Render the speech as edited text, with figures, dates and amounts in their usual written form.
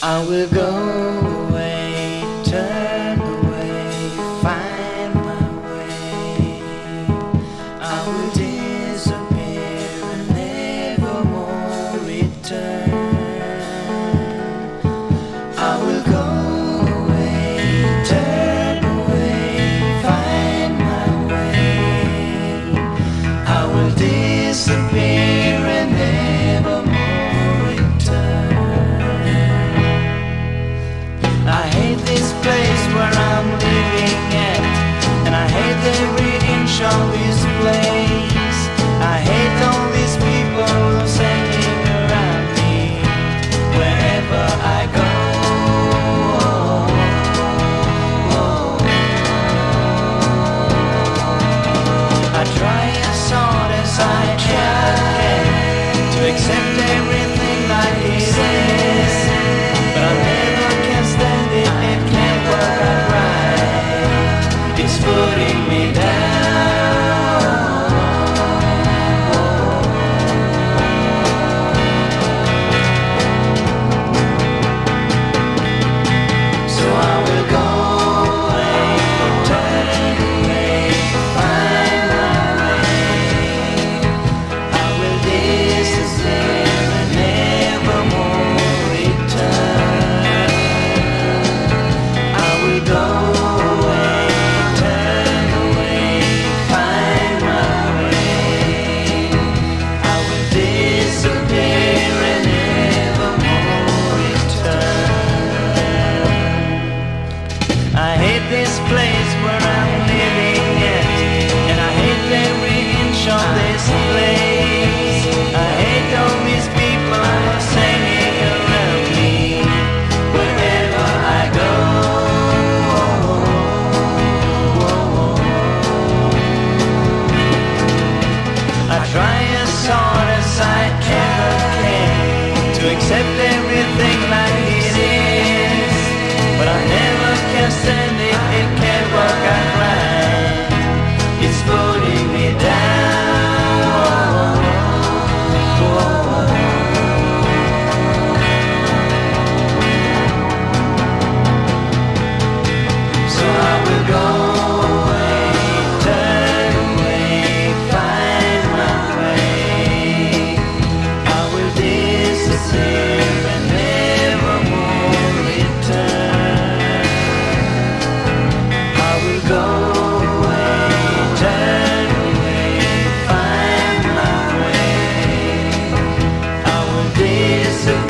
I will go away, turn away, find my way. I will disappear and never more return. I will go away, turn away, find my way. I will disappear and never more return. I hate this place where I'm living at, and I hate every inch of this place. I hate all these people standing around me wherever I go. I try as hard as I can to accept everything like it is, but I never can stand it, it can't work out right. It's putting me down. So I will go away, turn away, find my way. I will disappear and never more return. I will go away, turn away, find my way. I will disappear and never more return. I hate this place where I'm living at, and I hate every inch of this place. I hate all these people hanging around me wherever I go. I try as hard as I can to accept everything like it is, but I never can stand it, it can't work out right. It's putting me down. So I will go away, turn away, find my way. I will disappear and never more return. I will go away, turn away, find my way. I will disappear.